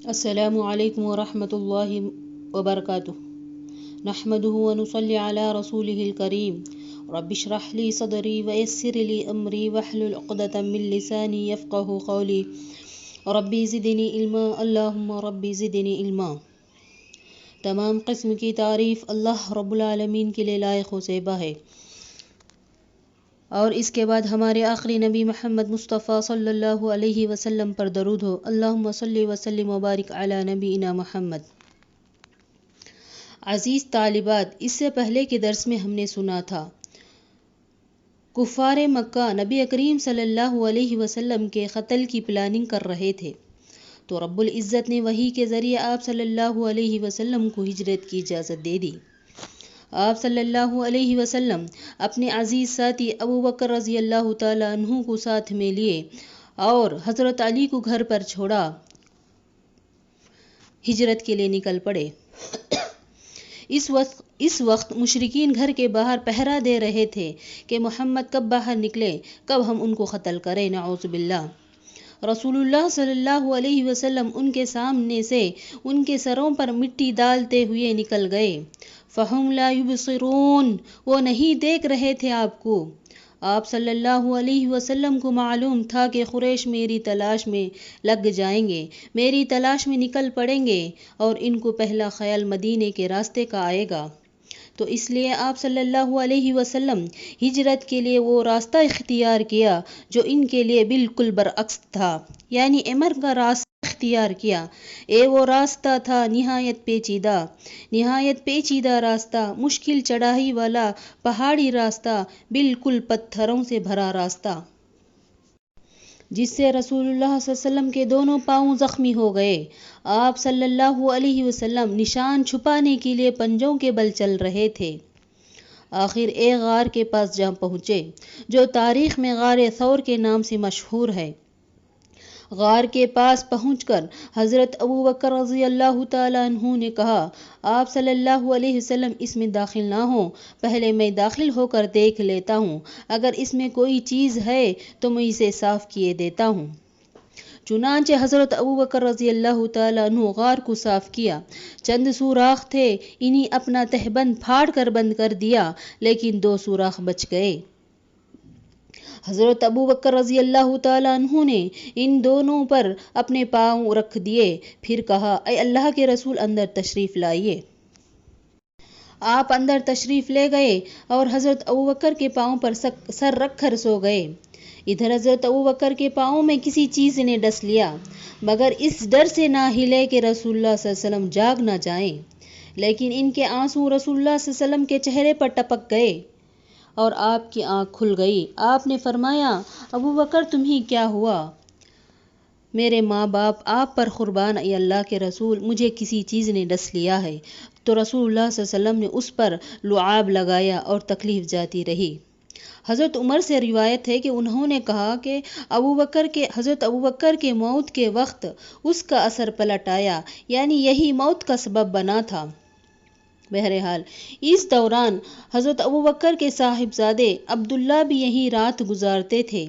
السلام علیکم ورحمۃ اللہ وبرکاتہ۔ نحمده ونصلی علی رسوله الکریم۔ رب اشرح لی صدری ویسر لی امری واحلل عقدۃ من لسانی یفقهوا قولی۔ ربی زدنی علما، اللہم ربی زدنی علما۔ تمام قسم کی تعریف اللہ رب العالمین کے لیے لائق و زیبا ہے، اور اس کے بعد ہمارے آخری نبی محمد مصطفیٰ صلی اللہ علیہ وسلم پر درود ہو۔ اللہم صلی وسلم وبارک علی نبینا محمد۔ عزیز طالبات، اس سے پہلے کے درس میں ہم نے سنا تھا کفار مکہ نبی کریم صلی اللہ علیہ وسلم کے قتل کی پلاننگ کر رہے تھے، تو رب العزت نے وحی کے ذریعے آپ صلی اللہ علیہ وسلم کو ہجرت کی اجازت دے دی۔ آپ صلی اللہ علیہ وسلم اپنے عزیز ساتھی ابو بکر رضی اللہ تعالی عنہ کو ساتھ میں لیے اور حضرت علی کو گھر پر چھوڑا ہجرت کے لیے نکل پڑے۔ اس وقت مشرکین گھر کے باہر پہرا دے رہے تھے کہ محمد کب باہر نکلے، کب ہم ان کو قتل کریں، نعوذ باللہ۔ رسول اللہ صلی اللہ علیہ وسلم ان کے سامنے سے ان کے سروں پر مٹی ڈالتے ہوئے نکل گئے۔ فَهُمْ لَا يُبْصِرُونَ، وہ نہیں دیکھ رہے تھے آپ کو۔ آپ صلی اللہ علیہ وسلم کو معلوم تھا کہ قریش میری تلاش میں لگ جائیں گے، میری تلاش میں نکل پڑیں گے، اور ان کو پہلا خیال مدینے کے راستے کا آئے گا، تو اس لیے آپ صلی اللہ علیہ وسلم ہجرت کے لیے وہ راستہ اختیار کیا جو ان کے لیے بالکل برعکس تھا، یعنی عمر کا راستہ اختیار کیا۔ وہ راستہ تھا نہایت پیچیدہ راستہ، مشکل چڑھائی والا پہاڑی راستہ، بالکل پتھروں سے بھرا راستہ، جس سے رسول اللہ صلی اللہ علیہ وسلم کے دونوں پاؤں زخمی ہو گئے۔ آپ صلی اللہ علیہ وسلم نشان چھپانے کے لیے پنجوں کے بل چل رہے تھے۔ آخر ایک غار کے پاس جا پہنچے جو تاریخ میں غار ثور کے نام سے مشہور ہے۔ غار کے پاس پہنچ کر حضرت ابو بکر رضی اللہ تعالیٰ عنہ نے کہا، آپ صلی اللہ علیہ وسلم اس میں داخل نہ ہوں، پہلے میں داخل ہو کر دیکھ لیتا ہوں، اگر اس میں کوئی چیز ہے تو میں اسے صاف کیے دیتا ہوں۔ چنانچہ حضرت ابو بکر رضی اللہ تعالیٰ عنہ غار کو صاف کیا۔ چند سوراخ تھے، انہیں اپنا تہبند پھاڑ کر بند کر دیا، لیکن 2 سوراخ بچ گئے۔ حضرت ابو بکر رضی اللہ تعالیٰ عنہ نے ان دونوں پر اپنے پاؤں رکھ دیے، پھر کہا، اے اللہ کے رسول، اندر تشریف لائیے۔ آپ اندر تشریف لے گئے اور حضرت ابو بکر کے پاؤں پر سر رکھ کر سو گئے۔ ادھر حضرت ابو بکر کے پاؤں میں کسی چیز نے ڈس لیا، مگر اس ڈر سے نہ ہلے کہ رسول اللہ صلی اللہ علیہ وسلم جاگ نہ جائیں، لیکن ان کے آنسو رسول اللہ صلی اللہ علیہ وسلم کے چہرے پر ٹپک گئے اور آپ کی آنکھ کھل گئی۔ آپ نے فرمایا، ابو بکر تمہیں کیا ہوا؟ میرے ماں باپ آپ پر قربان، اے اللہ کے رسول، مجھے کسی چیز نے ڈس لیا ہے۔ تو رسول اللہ صلی اللہ علیہ وسلم نے اس پر لعاب لگایا اور تکلیف جاتی رہی۔ حضرت عمر سے روایت ہے کہ انہوں نے کہا کہ حضرت ابو بکر کے موت کے وقت اس کا اثر پلٹ آیا، یعنی یہی موت کا سبب بنا تھا۔ بہرحال اس دوران حضرت ابو بکر کے صاحبزادے عبداللہ بھی یہیں رات گزارتے تھے۔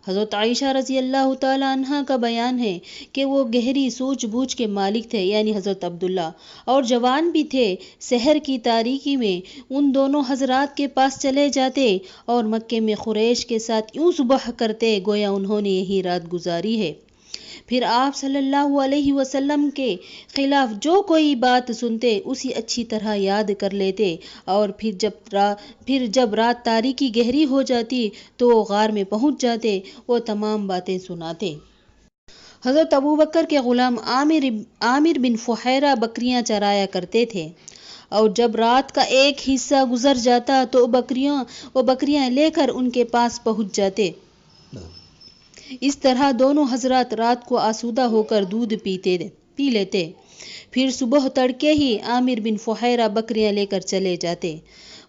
حضرت عائشہ رضی اللہ تعالیٰ عنہا کا بیان ہے کہ وہ گہری سوچ بوجھ کے مالک تھے، یعنی حضرت عبداللہ، اور جوان بھی تھے۔ سحر کی تاریکی میں ان دونوں حضرات کے پاس چلے جاتے اور مکے میں قریش کے ساتھ یوں صبح کرتے گویا انہوں نے یہی رات گزاری ہے۔ پھر آپ صلی اللہ علیہ وسلم کے خلاف جو کوئی بات سنتے اسے اچھی طرح یاد کر لیتے، اور پھر جب رات تاریکی گہری ہو جاتی تو وہ غار میں پہنچ جاتے، وہ تمام باتیں سناتے۔ حضرت ابو بکر کے غلام عامر بن فہیرہ بکریاں چرایا کرتے تھے، اور جب رات کا ایک حصہ گزر جاتا تو وہ بکریاں لے کر ان کے پاس پہنچ جاتے۔ اس طرح دونوں حضرات رات کو آسودہ ہو کر دودھ پی لیتے، پھر صبح تڑکے ہی عامر بن فہیرہ بکریاں لے کر چلے جاتے۔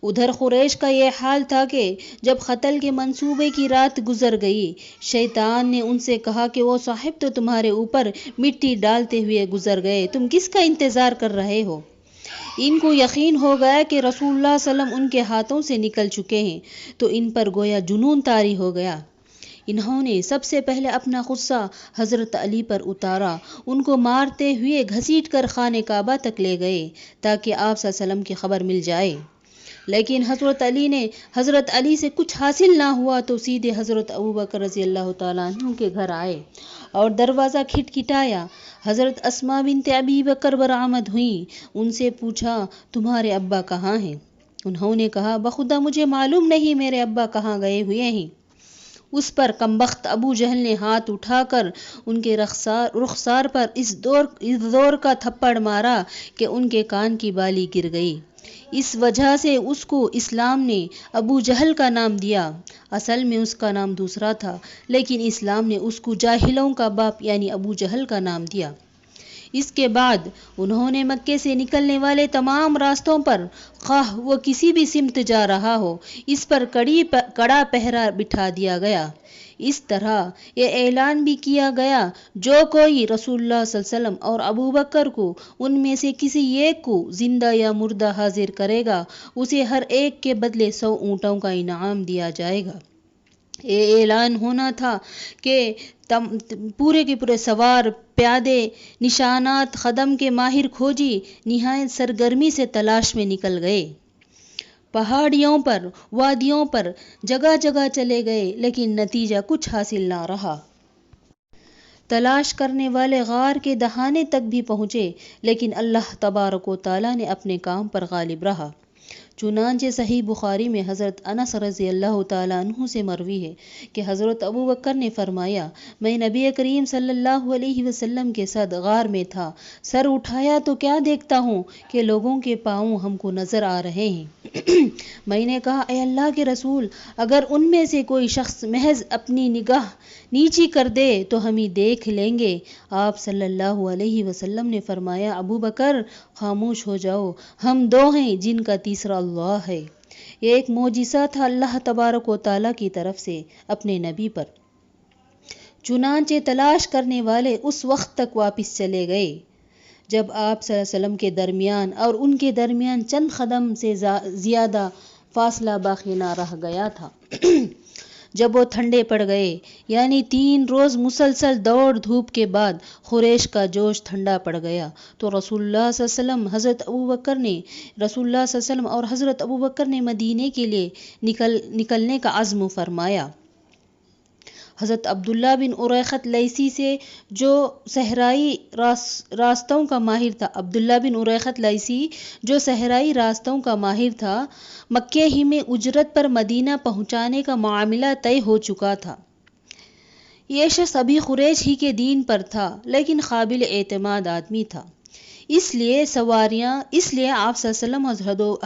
ادھر قریش کا یہ حال تھا کہ جب قتل کے منصوبے کی رات گزر گئی، شیطان نے ان سے کہا کہ وہ صاحب تو تمہارے اوپر مٹی ڈالتے ہوئے گزر گئے، تم کس کا انتظار کر رہے ہو؟ ان کو یقین ہو گیا کہ رسول اللہ صلی اللہ علیہ وسلم ان کے ہاتھوں سے نکل چکے ہیں، تو ان پر گویا جنون طاری ہو گیا۔ انہوں نے سب سے پہلے اپنا غصہ حضرت علی پر اتارا، ان کو مارتے ہوئے گھسیٹ کر خانہ کعبہ تک لے گئے تاکہ آپ صلی اللہ علیہ وسلم کی خبر مل جائے۔ لیکن حضرت علی سے کچھ حاصل نہ ہوا تو سیدھے حضرت ابوبکر رضی اللہ تعالیٰ عنہ کے گھر آئے اور دروازہ کھٹکھٹایا۔ حضرت اسماء بنت ابی بکر برآمد ہوئیں، ان سے پوچھا تمہارے ابا کہاں ہیں؟ انہوں نے کہا بخدا مجھے معلوم نہیں میرے ابا کہاں گئے ہوئے ہیں۔ اس پر کمبخت ابو جہل نے ہاتھ اٹھا کر ان کے رخسار پر اس زور کا تھپڑ مارا کہ ان کے کان کی بالی گر گئی۔ اس وجہ سے اس کو اسلام نے ابو جہل کا نام دیا۔ اصل میں اس کا نام دوسرا تھا، لیکن اسلام نے اس کو جاہلوں کا باپ یعنی ابو جہل کا نام دیا۔ اس کے بعد انہوں نے مکے سے نکلنے والے تمام راستوں پر، خواہ وہ کسی بھی سمت جا رہا ہو، اس پر کڑا پہرا بٹھا دیا گیا۔ اس طرح یہ اعلان بھی کیا گیا جو کوئی رسول اللہ صلی اللہ علیہ وسلم اور ابوبکر کو ان میں سے کسی ایک کو زندہ یا مردہ حاضر کرے گا، اسے ہر ایک کے بدلے 100 اونٹوں کا انعام دیا جائے گا۔ یہ اعلان ہونا تھا کہ پورے کے پورے سوار، پیادے، نشانات قدم کے ماہر کھوجی نہایت سرگرمی سے تلاش میں نکل گئے۔ پہاڑیوں پر، وادیوں پر جگہ جگہ چلے گئے، لیکن نتیجہ کچھ حاصل نہ رہا۔ تلاش کرنے والے غار کے دہانے تک بھی پہنچے، لیکن اللہ تبارک و تعالیٰ نے اپنے کام پر غالب رہا۔ چنانچہ صحیح بخاری میں حضرت انس رضی اللہ تعالیٰ عنہ سے مروی ہے کہ حضرت ابوبکر نے فرمایا میں نبی کریم صلی اللہ علیہ وسلم کے ساتھ غار میں تھا، سر اٹھایا تو کیا دیکھتا ہوں کہ لوگوں کے پاؤں ہم کو نظر آ رہے ہیں۔ میں نے کہا اے اللہ کے رسول، اگر ان میں سے کوئی شخص محض اپنی نگاہ نیچی کر دے تو ہمیں دیکھ لیں گے۔ آپ صلی اللہ علیہ وسلم نے فرمایا ابوبکر خاموش ہو جاؤ، ہم دو ہیں جن کا تیسرا اللہ ہے۔ یہ ایک معجزہ تھا اللہ تبارک و تعالیٰ کی طرف سے اپنے نبی پر۔ چنانچہ تلاش کرنے والے اس وقت تک واپس چلے گئے جب آپ صلی اللہ علیہ وسلم کے درمیان اور ان کے درمیان چند قدم سے زیادہ فاصلہ باقی نہ رہ گیا تھا۔ جب وہ ٹھنڈے پڑ گئے، یعنی 3 روز مسلسل دوڑ دھوپ کے بعد قریش کا جوش ٹھنڈا پڑ گیا، تو رسول اللہ صلی اللہ علیہ وسلم اور حضرت ابوبکر نے مدینے کے لیے نکلنے کا عزم فرمایا۔ حضرت عبداللہ بن اریقط لیثی سے جو صحرائی راستوں کا ماہر تھا، مکے ہی میں اجرت پر مدینہ پہنچانے کا معاملہ طے ہو چکا تھا۔ یہ شخص ابھی قریش ہی کے دین پر تھا، لیکن قابل اعتماد آدمی تھا۔ اس لیے آپ صلی اللہ علیہ وسلم اور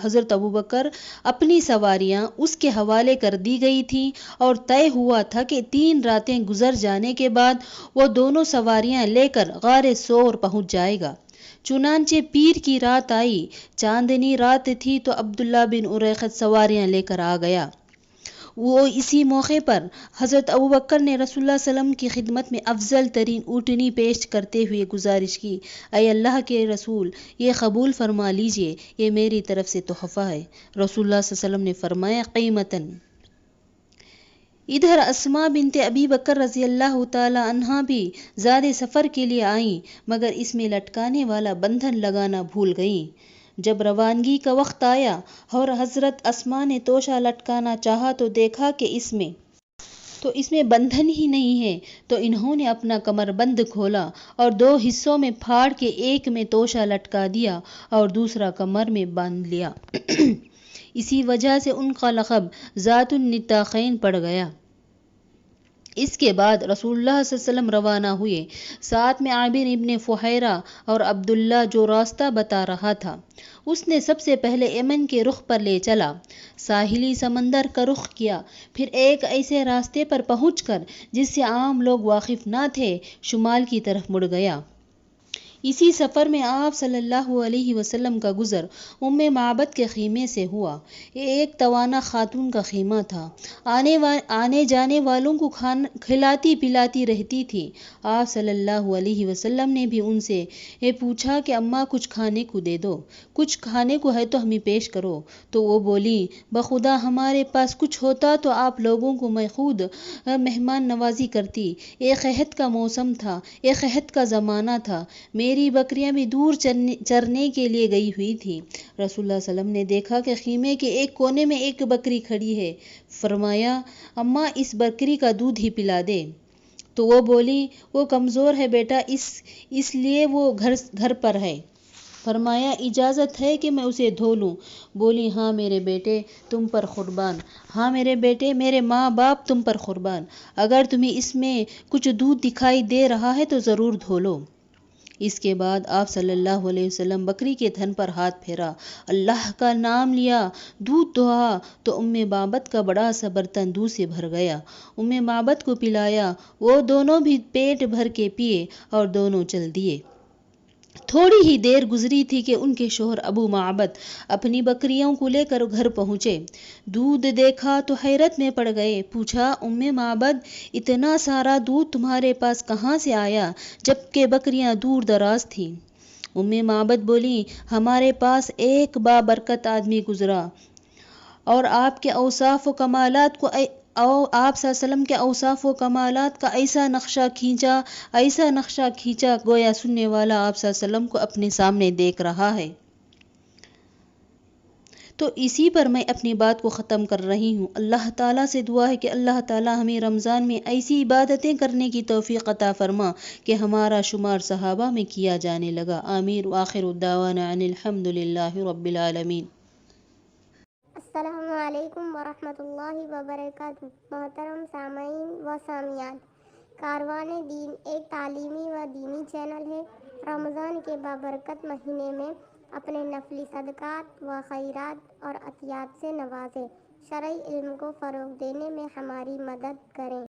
حضرت ابوبکر اپنی سواریاں اس کے حوالے کر دی گئی تھیں اور طے ہوا تھا کہ 3 راتیں گزر جانے کے بعد وہ دونوں سواریاں لے کر غار ثور پہنچ جائے گا۔ چنانچہ پیر کی رات آئی، چاندنی رات تھی تو عبداللہ بن اریقط سواریاں لے کر آ گیا۔ وہ اسی موقع پر حضرت ابوبکر نے رسول اللہ صلی اللہ علیہ وسلم کی خدمت میں افضل ترین اونٹنی پیش کرتے ہوئے گزارش کی، اے اللہ کے رسول، یہ قبول فرما لیجئے، یہ میری طرف سے تحفہ ہے۔ رسول اللہ صلی اللہ علیہ وسلم نے فرمایا قیمتاً۔ ادھر اسماء بنت ابی بکر رضی اللہ تعالی عنہا بھی زاد سفر کے لیے آئیں، مگر اس میں لٹکانے والا بندھن لگانا بھول گئیں۔ جب روانگی کا وقت آیا اور حضرت اسماء نے توشہ لٹکانا چاہا تو دیکھا کہ اس میں بندھن ہی نہیں ہے، تو انہوں نے اپنا کمربند کھولا اور 2 حصوں میں پھاڑ کے ایک میں توشہ لٹکا دیا اور دوسرا کمر میں باندھ لیا۔ اسی وجہ سے ان کا لقب ذات النطاقین پڑ گیا۔ اس کے بعد رسول اللہ صلی اللہ علیہ وسلم روانہ ہوئے، ساتھ میں عامر ابن فہیرہ اور عبداللہ جو راستہ بتا رہا تھا۔ اس نے سب سے پہلے یمن کے رخ پر لے چلا، ساحلی سمندر کا رخ کیا، پھر ایک ایسے راستے پر پہنچ کر جس سے عام لوگ واقف نہ تھے، شمال کی طرف مڑ گیا۔ اسی سفر میں آپ صلی اللہ علیہ وسلم کا گزر معبد کے خیمے سے ہوا۔ یہ ایک توانا خاتون کا خیمہ تھا، آنے جانے والوں کو کھلاتی پلاتی رہتی تھی۔ آپ صلی اللہ علیہ وسلم نے بھی ان سے پوچھا کہ اماں کچھ کھانے کو دے دو، کچھ کھانے کو ہے تو ہمیں پیش کرو۔ تو وہ بولی، بخدا ہمارے پاس کچھ ہوتا تو آپ لوگوں کو میں خود مہمان نوازی کرتی۔ ایک قحط کا موسم تھا، ایک قحط کا زمانہ تھا، میری بکریاں بھی دور چرنے کے لیے گئی ہوئی تھی۔ رسول اللہ صلی اللہ علیہ وسلم نے دیکھا کہ خیمے کے ایک کونے میں ایک بکری کھڑی ہے۔ فرمایا، اماں اس بکری کا دودھ ہی پلا دے۔ تو وہ بولی، وہ کمزور ہے بیٹا، اس لیے وہ گھر پر ہے۔ فرمایا، اجازت ہے کہ میں اسے دھو لوں؟ بولی، ہاں میرے بیٹے تم پر قربان، ہاں میرے بیٹے، میرے ماں باپ تم پر قربان، اگر تمہیں اس میں کچھ دودھ دکھائی دے رہا ہے تو ضرور دھو لو۔ اس کے بعد آپ صلی اللہ علیہ وسلم بکری کے تھن پر ہاتھ پھیرا، اللہ کا نام لیا، دودھ دہا تو معبد کا بڑا سا برتن دودھ سے بھر گیا۔ معبد کو پلایا، وہ دونوں بھی پیٹ بھر کے پیے اور دونوں چل دیے۔ تھوڑی ہی دیر گزری تھی کہ ان کے شوہر ابو معبد اپنی بکریوں کو لے کر گھر پہنچے۔ دودھ دیکھا تو حیرت میں پڑ گئے۔ پوچھا، معبد اتنا سارا دودھ تمہارے پاس کہاں سے آیا جبکہ بکریاں دور دراز تھیں؟ معبد بولی، ہمارے پاس ایک بابرکت آدمی گزرا اور آپ کے اوصاف و کمالات کو آپ صلی اللہ علیہ وسلم کے اوصاف و کمالات کا ایسا نقشہ کھینچا گویا سننے والا آپ صلی اللہ علیہ وسلم کو اپنے سامنے دیکھ رہا ہے۔ تو اسی پر میں اپنی بات کو ختم کر رہی ہوں۔ اللہ تعالیٰ سے دعا ہے کہ اللہ تعالیٰ ہمیں رمضان میں ایسی عبادتیں کرنے کی توفیق عطا فرما کہ ہمارا شمار صحابہ میں کیا جانے لگا۔ آمین وآخر دعوانا ان الحمد للہ رب العالمین۔ السلام علیکم ورحمۃ اللہ وبرکاتہ۔ محترم سامعین و سامعات، کاروان دین ایک تعلیمی و دینی چینل ہے۔ رمضان کے بابرکت مہینے میں اپنے نفلی صدقات و خیرات اور عطیات سے نوازیں، شرعی علم کو فروغ دینے میں ہماری مدد کریں۔